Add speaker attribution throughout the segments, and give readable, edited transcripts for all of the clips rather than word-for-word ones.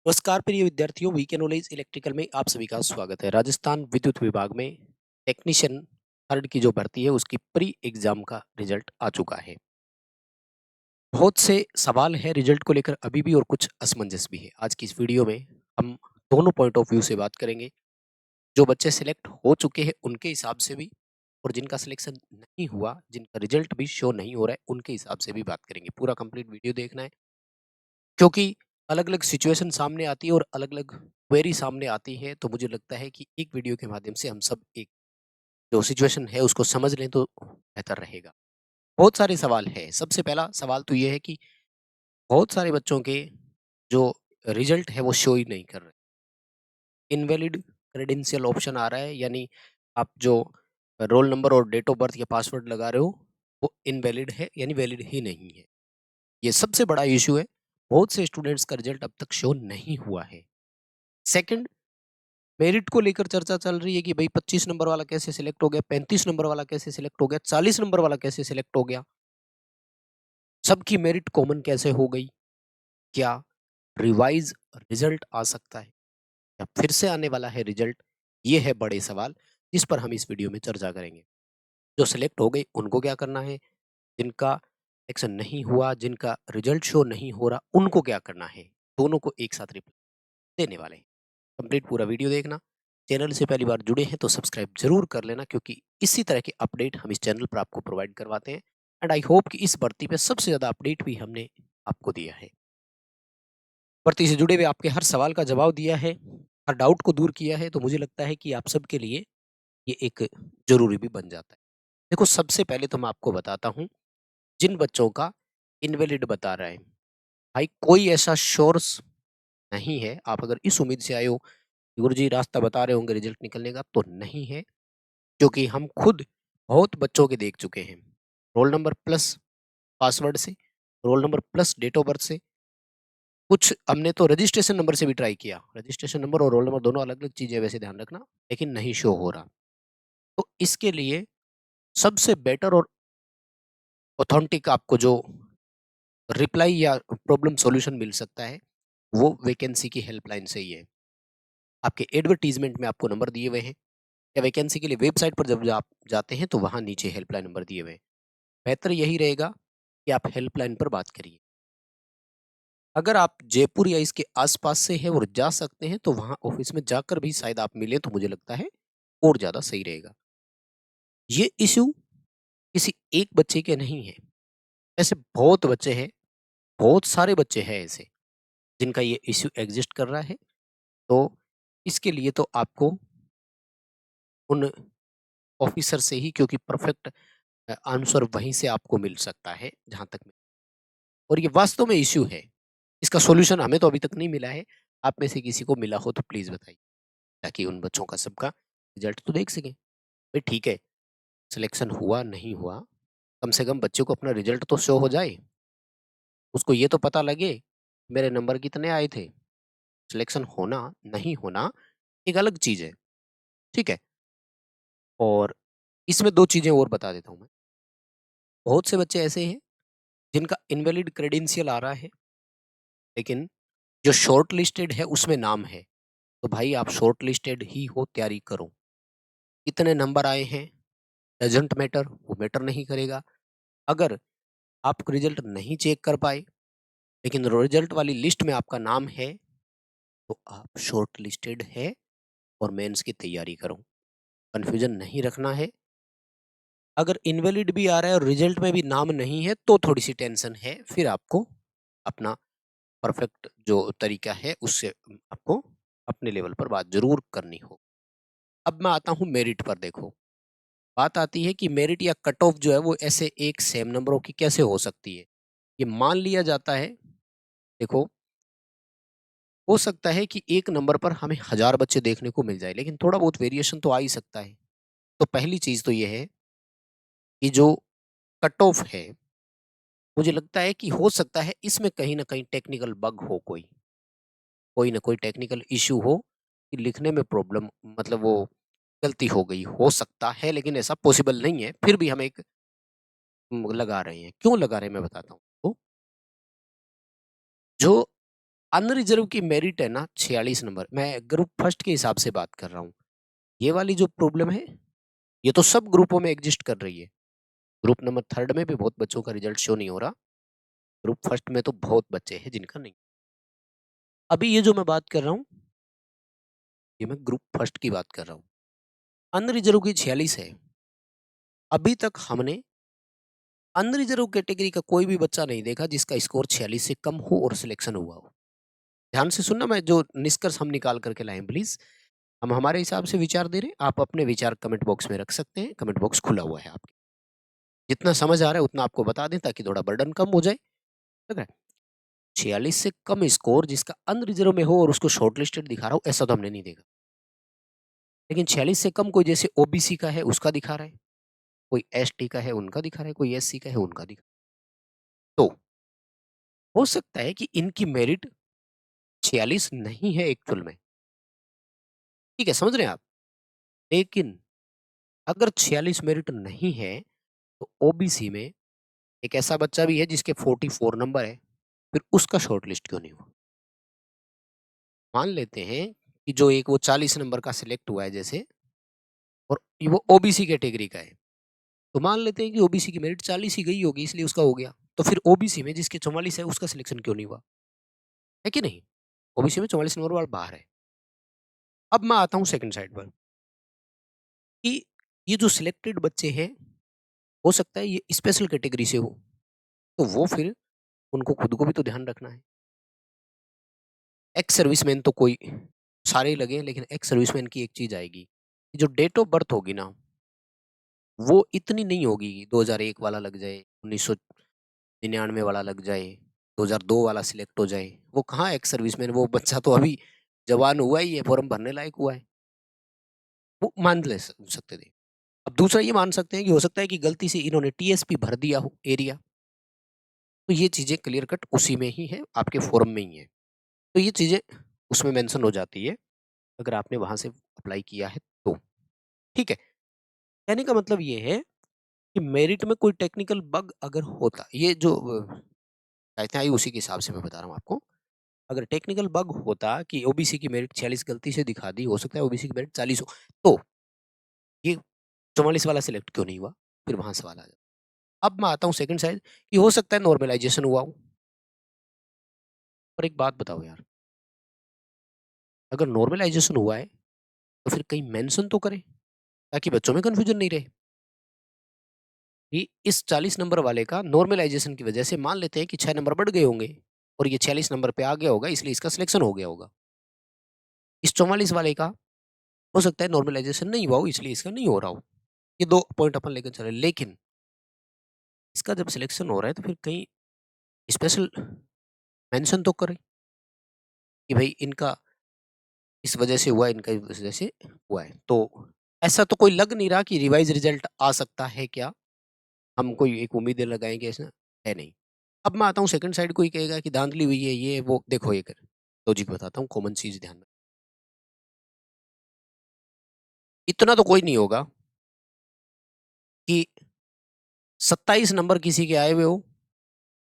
Speaker 1: नमस्कार प्रिय विद्यार्थियों, वीके नॉलेज इलेक्ट्रिकल में आप सभी का स्वागत है। राजस्थान विद्युत विभाग में टेक्नीशियन थर्ड की जो भर्ती है उसकी प्री एग्जाम का रिजल्ट आ चुका है। बहुत से सवाल है रिजल्ट को लेकर अभी भी और कुछ असमंजस भी है। आज की इस वीडियो में हम दोनों पॉइंट ऑफ व्यू से बात करेंगे। जो बच्चे सिलेक्ट हो चुके हैं उनके हिसाब से भी, और जिनका सिलेक्शन नहीं हुआ, जिनका रिजल्ट भी शो नहीं हो रहा है, उनके हिसाब से भी बात करेंगे। पूरा कंप्लीट वीडियो देखना है, क्योंकि अलग-अलग सिचुएशन सामने आती है और अलग-अलग क्वेरी सामने आती है। तो मुझे लगता है कि एक वीडियो के माध्यम से हम सब एक जो सिचुएशन है उसको समझ लें तो बेहतर रहेगा। बहुत सारे सवाल हैं। सबसे पहला सवाल तो ये है कि बहुत सारे बच्चों के जो रिजल्ट है वो शो ही नहीं कर रहे। इनवैलिड क्रेडेंशियल ऑप्शन आ रहा है, यानी आप जो रोल नंबर और डेट ऑफ बर्थ या पासवर्ड लगा रहे हो वो इनवैलिड है, यानी वैलिड ही नहीं है। ये सबसे बड़ा इश्यू है। बहुत से स्टूडेंट्स का रिजल्ट अब तक शो नहीं हुआ है। सेकंड, मेरिट को लेकर चर्चा चल रही है कि भाई 25 नंबर वाला कैसे सिलेक्ट हो गया, 35 नंबर वाला कैसे सिलेक्ट हो गया, 40 नंबर वाला कैसे सिलेक्ट हो गया, सबकी मेरिट कॉमन कैसे हो गई, क्या रिवाइज रिजल्ट आ सकता है या फिर से आने वाला है रिजल्ट। ये है बड़े सवाल जिस पर हम इस वीडियो में चर्चा करेंगे। जो सिलेक्ट हो गए उनको क्या करना है, जिनका एक्शन नहीं हुआ, जिनका रिजल्ट शो नहीं हो रहा, उनको क्या करना है, दोनों को एक साथ रिप्लाई देने वाले हैं। कंप्लीट पूरा वीडियो देखना। चैनल से पहली बार जुड़े हैं तो सब्सक्राइब जरूर कर लेना, क्योंकि इसी तरह के अपडेट हम इस चैनल पर आपको प्रोवाइड करवाते हैं। एंड आई होप कि इस भर्ती पे सबसे ज़्यादा अपडेट भी हमने आपको दिया है। भर्ती से जुड़े हुए आपके हर सवाल का जवाब दिया है, हर डाउट को दूर किया है, तो मुझे लगता है कि आप सबके लिए ये एक ज़रूरी भी बन जाता है। देखो, सबसे पहले तो मैं आपको बताता हूँ, जिन बच्चों का इनवैलिड बता रहा है, भाई कोई ऐसा सोर्स नहीं है। आप अगर इस उम्मीद से आए हो गुरुजी रास्ता बता रहे होंगे रिजल्ट निकलने का, तो नहीं है। क्योंकि हम खुद बहुत बच्चों के देख चुके हैं, रोल नंबर प्लस पासवर्ड से, roll number plus date of birth से। कुछ हमने तो रजिस्ट्रेशन नंबर से भी ट्राई किया। रजिस्ट्रेशन नंबर और रोल नंबर दोनों अलग अलग चीजें, वैसे ध्यान रखना, लेकिन नहीं शो हो रहा। तो इसके लिए सबसे बेटर और ऑथेंटिक आपको जो रिप्लाई या प्रॉब्लम सॉल्यूशन मिल सकता है वो वैकेंसी की हेल्पलाइन से ही है। आपके एडवर्टीजमेंट में आपको नंबर दिए हुए हैं, या वैकेंसी के लिए वेबसाइट पर जब आप जाते हैं तो वहाँ नीचे हेल्पलाइन नंबर दिए हुए हैं। बेहतर यही रहेगा कि आप हेल्पलाइन पर बात करिए। अगर आप जयपुर या इसके आसपास से हैं और जा सकते हैं तो वहाँ ऑफिस में जाकर भी शायद आप मिलें, तो मुझे लगता है और ज़्यादा सही रहेगा। ये इश्यू किसी एक बच्चे के नहीं है, ऐसे बहुत बच्चे हैं, बहुत सारे बच्चे हैं ऐसे जिनका ये इश्यू एग्जिस्ट कर रहा है। तो इसके लिए तो आपको उन ऑफिसर से ही, क्योंकि परफेक्ट आंसर वहीं से आपको मिल सकता है जहाँ तक और ये वास्तव में इश्यू है। इसका सॉल्यूशन हमें तो अभी तक नहीं मिला है। आप में से किसी को मिला हो तो प्लीज़ बताइए, ताकि उन बच्चों का सबका रिजल्ट तो देख सकें। भाई ठीक है, सिलेक्शन हुआ नहीं हुआ, कम से कम बच्चे को अपना रिजल्ट तो शो हो जाए। उसको ये तो पता लगे मेरे नंबर कितने आए थे। सिलेक्शन होना, नहीं होना एक अलग चीज़ है, ठीक है? और इसमें 2 चीज़ें और बता देता हूँ मैं। बहुत से बच्चे ऐसे हैं जिनका इनवैलिड क्रेडेंशियल आ रहा है, लेकिन जो शॉर्ट लिस्टेड है उसमें नाम है। तो भाई आप शॉर्ट लिस्टेड ही हो, तैयारी करो। कितने नंबर आए हैं डज़न्ट मैटर, वो मैटर नहीं करेगा। अगर आप रिजल्ट नहीं चेक कर पाए, लेकिन रिजल्ट वाली लिस्ट में आपका नाम है, तो आप शॉर्ट लिस्टेड है और मेंस की तैयारी करो। कन्फ्यूज़न नहीं रखना है। अगर इनवैलिड भी आ रहा है और रिजल्ट में भी नाम नहीं है तो थोड़ी-सी टेंशन है, फिर आपको अपना परफेक्ट जो तरीका है उससे आपको अपने लेवल पर बात ज़रूर करनी हो। अब मैं आता हूँ मेरिट पर। देखो, बात आती है कि मेरिट या कट ऑफ जो है वो ऐसे एक सेम नंबरों की कैसे हो सकती है? ये मान लिया जाता है, देखो, हो सकता है कि एक नंबर पर हमें 1000 बच्चे देखने को मिल जाए, लेकिन थोड़ा बहुत वेरिएशन तो आ ही सकता है। तो पहली चीज़ तो ये है कि जो कट ऑफ है, मुझे लगता है कि हो सकता है इसमें कहीं न कहीं टेक्निकल बग हो, कोई न कोई टेक्निकल इश्यू हो कि लिखने में प्रॉब्लम, मतलब वो गलती हो गई, हो सकता है, लेकिन ऐसा पॉसिबल नहीं है। फिर भी हम एक लगा रहे हैं। क्यों लगा रहे हैं मैं बताता हूँ। तो जो अनरिजर्व की मेरिट है ना 46 नंबर। मैं ग्रुप फर्स्ट के हिसाब से बात कर रहा हूँ। ये वाली जो प्रॉब्लम है, ये तो सब ग्रुपों में एग्जिस्ट कर रही है। ग्रुप नंबर थर्ड में भी बहुत बच्चों का रिजल्ट शो नहीं हो रहा। ग्रुप फर्स्ट में तो बहुत बच्चे हैं जिनका नहीं। अभी ये जो मैं बात कर रहा हूँ, ये मैं ग्रुप फर्स्ट की बात कर रहा हूँ। अनरिजर्व की 46 है। अभी तक हमने अनरिजर्व कैटेगरी का कोई भी बच्चा नहीं देखा जिसका स्कोर 46 से कम हो और सिलेक्शन हुआ हो। ध्यान से सुनना, मैं जो निष्कर्ष हम निकाल करके लाए प्लीज। हम हमारे हिसाब से विचार दे रहे हैं, आप अपने विचार कमेंट बॉक्स में रख सकते हैं। कमेंट बॉक्स खुला हुआ है आपके। जितना समझ आ रहा है उतना आपको बता दें ताकि थोड़ा बर्डन कम हो जाए। ठीक है। 46 से कम स्कोर जिसका अनरिजर्व में हो और उसको शॉर्टलिस्टेड दिखा रहा हो, ऐसा तो हमने नहीं देखा। लेकिन 46 से कम कोई जैसे ओबीसी का है उसका दिखा रहा है, कोई एसटी का है उनका दिखा रहा है, कोई एससी का है उनका दिखा रहा है। तो हो सकता है कि इनकी मेरिट 46 नहीं है एक्चुअल में। ठीक है, समझ रहे हैं आप? लेकिन अगर 46 मेरिट नहीं है तो ओबीसी में एक ऐसा बच्चा भी है जिसके 44 नंबर है, फिर उसका शॉर्टलिस्ट क्यों नहीं हुआ? मान लेते हैं कि जो एक वो 40 नंबर का सिलेक्ट हुआ है जैसे, और वो ओबीसी कैटेगरी का है, तो मान लेते हैं कि ओबीसी की मेरिट 40 ही गई होगी इसलिए उसका हो गया। तो फिर ओबीसी में जिसके 44 है उसका सिलेक्शन क्यों नहीं हुआ? है कि नहीं? ओबीसी में 44 नंबर वाला बाहर है। अब मैं आता हूँ सेकंड साइड पर कि ये जो सिलेक्टेड बच्चे हैं, हो सकता है ये स्पेशल कैटेगरी से हो, तो वो फिर उनको खुद को भी तो ध्यान रखना है। एक्स सर्विसमैन तो कोई सारे ही लगे हैं, लेकिन एक्स सर्विसमैन की एक चीज आएगी, जो डेट ऑफ बर्थ होगी ना, वो इतनी नहीं होगी। 2001 वाला लग जाए, 1999 वाला लग जाए, 2002 वाला सिलेक्ट हो जाए, वो कहाँ एक्स सर्विसमैन, वो बच्चा तो अभी जवान हुआ ही है, फॉर्म भरने लायक हुआ है। वो मान ले सकते थे। अब दूसरा ये मान सकते हैं कि हो सकता है कि गलती से इन्होंने टीएसपी भर दिया हो एरिया, तो ये चीजें क्लियर कट उसी में ही है, आपके फॉर्म में ही है। तो ये चीजें उसमें मेंशन हो जाती है अगर आपने वहां से अप्लाई किया है तो। ठीक है। कहने का मतलब ये है कि मेरिट में कोई टेक्निकल बग अगर होता, ये जो कहते आई उसी के हिसाब से मैं बता रहा हूँ आपको। अगर टेक्निकल बग होता कि ओबीसी की मेरिट 46 गलती से दिखा दी, हो सकता है ओबीसी की मेरिट 40 हो, तो ये 44 वाला सिलेक्ट क्यों नहीं हुआ? फिर वहां सवाल आ जाता। अब मैं आता हूँ सेकंड साइड कि हो सकता है नॉर्मलाइजेशन हुआ हो। पर एक बात बताओ यार, अगर नॉर्मलाइजेशन हुआ है तो फिर कहीं मेंशन तो करें ताकि बच्चों में कंफ्यूजन नहीं रहे कि इस 40 नंबर वाले का नॉर्मलाइजेशन की वजह से मान लेते हैं कि 6 नंबर बढ़ गए होंगे और ये 46 नंबर पे आ गया होगा इसलिए इसका सिलेक्शन हो गया होगा। इस 44 वाले का हो सकता है नॉर्मलाइजेशन नहीं हुआ हो इसलिए इसका नहीं हो रहा हो। ये 2 पॉइंट अपन लेकर चले, लेकिन इसका जब सिलेक्शन हो रहा है तो फिर कहीं स्पेशल मेंशन तो करें कि भाई इनका इस वजह से हुआ, इनका इस वजह से हुआ है। तो ऐसा तो कोई लग नहीं रहा कि रिवाइज़ रिजल्ट आ सकता है क्या? हम कोई एक उम्मीदें लगाएँगे ऐसा है नहीं। अब मैं आता हूँ सेकंड साइड, कोई कहेगा कि धांधली हुई है, ये वो। देखो एक लॉजिक बताता हूँ, कॉमन चीज़ ध्यान में। इतना तो कोई नहीं होगा कि 27 नंबर किसी के आए हुए हो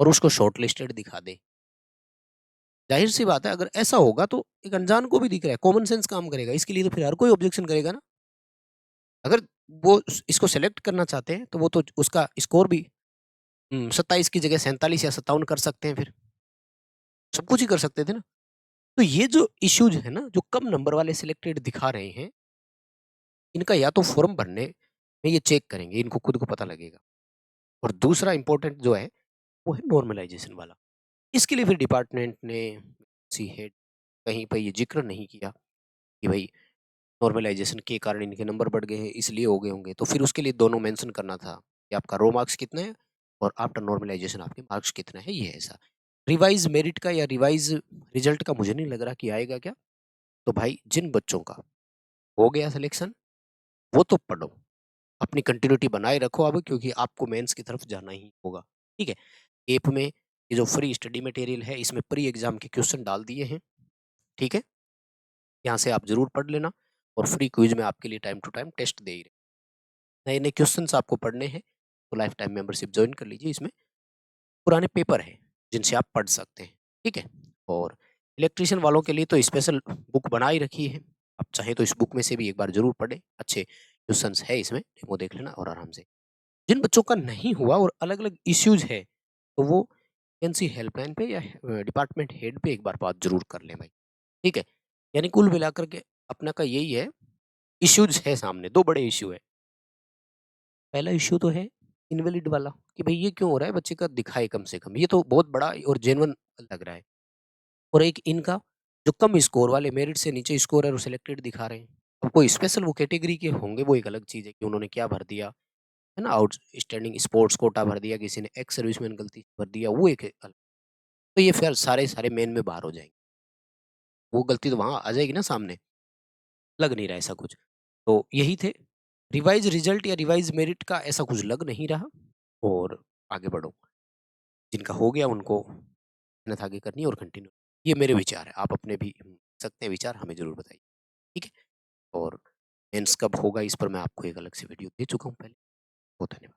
Speaker 1: और उसको शॉर्टलिस्टेड दिखा दे। ज़ाहिर-सी बात है अगर ऐसा होगा तो एक अनजान को भी दिख रहा है, कॉमन सेंस काम करेगा। इसके लिए तो फिर हर कोई ऑब्जेक्शन करेगा ना। अगर वो इसको सेलेक्ट करना चाहते हैं तो वो तो उसका स्कोर भी 27 की जगह 47 या 57 कर सकते हैं फिर। सब कुछ ही कर सकते थे ना। तो ये जो इश्यूज है ना, जो कम नंबर वाले सिलेक्टेड दिखा रहे हैं, इनका या तो फॉर्म भरने में ये चेक करेंगे, इनको खुद को पता लगेगा। और दूसरा इंपॉर्टेंट जो है वो है नॉर्मलाइजेशन वाला। इसके लिए फिर डिपार्टमेंट ने सी हेड कहीं पे ये जिक्र नहीं किया कि भाई नॉर्मलाइजेशन के कारण इनके नंबर बढ़ गए हैं इसलिए हो गए होंगे। तो फिर उसके लिए दोनों मेंशन करना था कि आपका रो मार्क्स कितने हैं और आफ्टर नॉर्मलाइजेशन आपके मार्क्स कितने हैं, ये ऐसा। रिवाइज मेरिट का या रिवाइज रिजल्ट का मुझे नहीं लग रहा कि आएगा क्या। तो भाई जिन बच्चों का हो गया सिलेक्शन वो तो पढ़ो, अपनी कंटिन्यूटी बनाए रखो अब, क्योंकि आपको मेंस की तरफ जाना ही होगा। ठीक है। एप में ये जो फ्री स्टडी मटेरियल है इसमें प्री एग्जाम के क्वेश्चन डाल दिए हैं। ठीक है। यहाँ से आप जरूर पढ़ लेना और फ्री क्विज में आपके लिए टाइम टू टाइम टेस्ट दे ही रहे। नए नए क्वेश्चंस आपको पढ़ने हैं तो लाइफ टाइम मेंबरशिप ज्वाइन कर लीजिए। इसमें पुराने पेपर हैं जिनसे आप पढ़ सकते हैं। ठीक है। और इलेक्ट्रीशियन वालों के लिए तो स्पेशल बुक बना ही रखी है। आप चाहें तो इस बुक में से भी एक बार ज़रूर पढ़ें। अच्छे क्वेश्चन्स है इसमें, डेमो देख लेना और आराम से। जिन बच्चों का नहीं हुआ और अलग-अलग इश्यूज़ है, तो वो वैकेंसी हेल्पलाइन पे या डिपार्टमेंट हेड पे एक बार बात ज़रूर कर लें भाई, ठीक है? यानी कुल मिलाकर के अपना का यही है, इश्यूज़ है सामने, 2 बड़े इश्यू है। पहला इश्यू तो है इनवैलिड वाला कि भई ये क्यों हो रहा है? बच्चे का दिखाए कम से कम, ये तो बहुत बड़ा और जेन्युइन लग रहा है। और एक इनका जो कम स्कोर वाले मेरिट से नीचे स्कोर है वो सिलेक्टेड दिखा रहे हैं। अब कोई स्पेशल वो कैटेगरी के होंगे वो एक अलग चीज़ है कि उन्होंने क्या भर दिया, है ना? आउटस्टैंडिंग स्पोर्ट्स कोटा भर दिया, किसी ने एक्स सर्विसमैन गलती से भर दिया, वो एक है अलग। तो ये फिर सारे मेन में बाहर हो जाएँगे। वो गलती तो वहाँ आ जाएगी ना सामने, लग नहीं रहा ऐसा कुछ। तो यही थे, रिवाइज़ रिज़ल्ट या रिवाइज़ मेरिट का ऐसा कुछ लग नहीं रहा और आगे बढ़ो। जिनका हो गया उनको मेहनत आगे करनी है और कंटिन्यू। ये मेरे विचार हैं, आप अपने भी सकते हैं विचार हमें ज़रूर बताइए, ठीक है? और मेंस कब होगा इस पर मैं आपको एक अलग से वीडियो दे चुका हूँ पहले। बहुत धन्यवाद।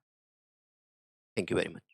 Speaker 1: Thank you very much.